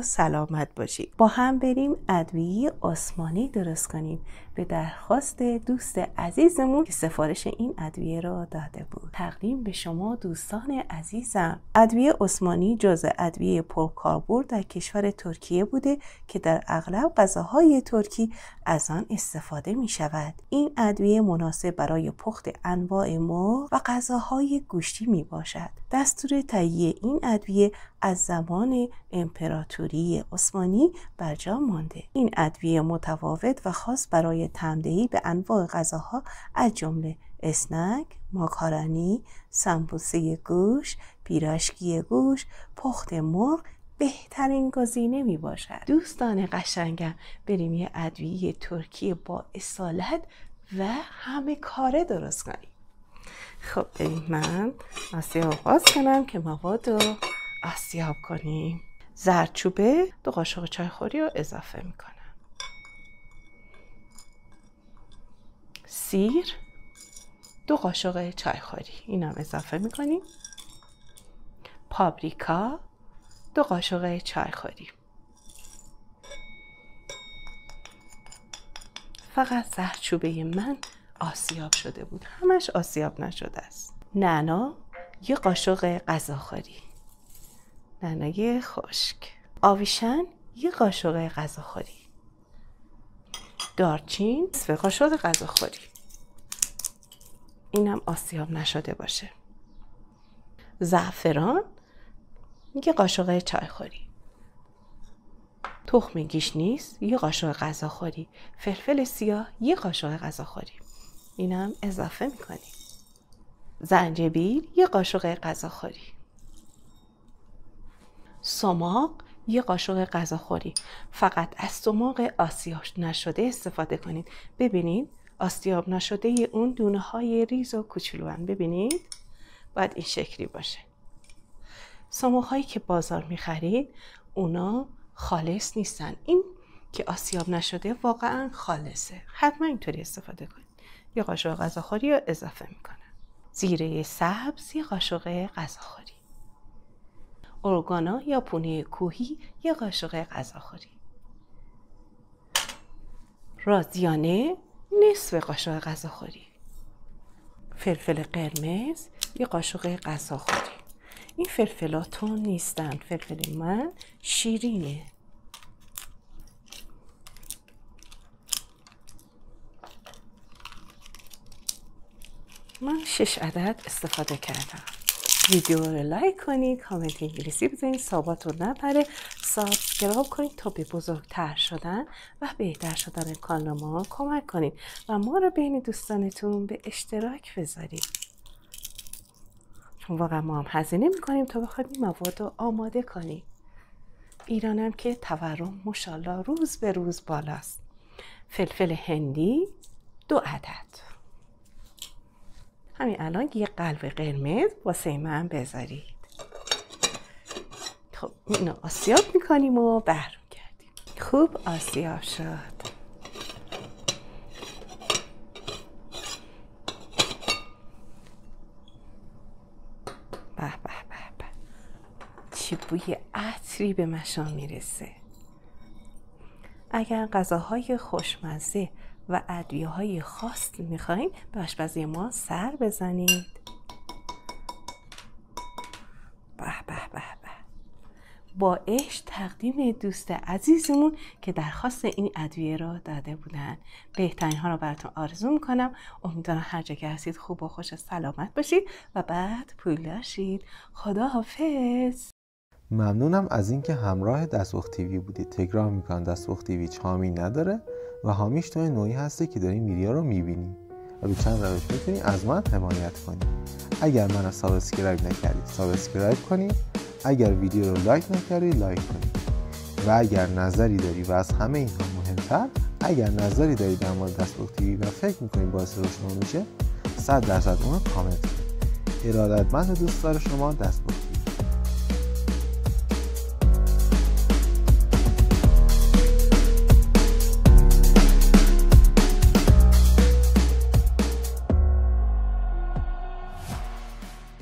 سلامت باشید. با هم بریم ادویه عثمانی درست کنیم به درخواست دوست عزیزمون که سفارش این ادویه را داده بود. تقدیم به شما دوستان عزیزم. ادویه عثمانی جزء ادویه پرکاربرد در کشور ترکیه بوده که در اغلب غذاهای ترکی از آن استفاده می شود. این ادویه مناسب برای پخت انواع مرغ و غذاهای گوشتی می باشد. دستور تهیه این ادویه از زمان امپراتوری عثمانی برجا مانده. این ادویه متفاوت و خاص برای طعم‌دهی به انواع غذاها از جمله اسنک، ماکارونی، سمبوسه گوشت، پیراشکی گوشت، پخت مرغ بهترین گزینه می باشد. دوستان قشنگم، بریم یه ادویه ترکی با اصالت و همه کاره درست کنیم. خب من آسیاب باز کنم که مواد رو آسیاب کنیم. زردچوبه 2 قاشق چایخوری رو اضافه میکنم. سیر 2 قاشق چایخوری اینم اضافه میکنیم. پاپریکا 2 قاشق چایخوری. فقط زردچوبه من آسیاب شده بود، همش آسیاب نشده است. نعنا 1 قاشق غذاخوری، نعنای خشک. آویشن 1 قاشق غذاخوری. دارچین 3 قاشق غذاخوری، اینم آسیاب نشده باشه. زعفران 1 قاشق چایخوری. تخم گیشنیز 1 قاشق غذاخوری. فلفل سیاه 1 قاشق غذاخوری، اینم اضافه میکنیم. زنجبیل 1 قاشق غذاخوری. سماق 1 قاشق غذاخوری. فقط از سماق آسیاب نشده استفاده کنید. ببینید آسیاب نشده اون دونه های ریز و کوچولوان، ببینید باید این شکلی باشه. سماق هایی که بازار میخرید اونا خالص نیستن، این که آسیاب نشده واقعا خالصه. حتما اینطوری استفاده کنید. 1 قاشق غذاخوری رو اضافه میکنم. زیره سبز 1 قاشق غذاخوری. ارگانا یا پونه کوهی 1 قاشق غذاخوری. رازیانه نصف قاشق غذاخوری. فلفل قرمز 1 قاشق غذاخوری. این فلفلا تون نیستن، فلفل من شیرینه. من 6 عدد استفاده کردم. ویدیو رو لایک کنید، کامنت انگلیسی بزنید، ثبات رو نپره، سابسکرایب کنید تا به بزرگتر شدن و بهتر شدن کانال ما کمک کنید و ما رو بین دوستانتون به اشتراک بذارید، چون واقعا ما هم هزینه میکنیم تا بخواید این مواد رو آماده کنیم. ایرانم که تورم ماشاءالله روز به روز بالاست. فلفل هندی 2 عدد. همین الان 1 قلب قرمز واسه من بذارید. خب اینو آسیاب میکنیم و برمیگردیم. خوب آسیاب شد. به به به به، چه بوی عطری به مشام میرسه. اگر غذاهای خوشمزه و ادویه‌های خاص میخواین به آشپزی ما سر بزنید. به به به به، با عشق تقدیم دوست عزیزمون که درخواست این ادویه را داده بودن. بهترین ها رو براتون آرزو میکنم. امیدوارم هر جا که هستید خوب و خوش و سلامت باشید و بعد پولدار شید. خدا حافظ. ممنونم از اینکه همراه دستپخت تیوی بودید. تکرار میکنم دستپخت تیوی حامی نداره و حامیش توی نوعی هسته که دارین ویدیو رو میبینید و به چند روش میتونید از من حمایت کنید. اگر منو سابسکرایب نکردید سابسکرایب کنید، اگر ویدیو رو لایک نکردید لایک کنید و اگر نظری داری و از همه اینها مهمتر اگر نظری دارید در مورد دستپخت تیوی و فکر میکنید باعث رشد ما میشه 100% اون رو کامنت کنید. ارادتمند دوستدار شما دستپخت.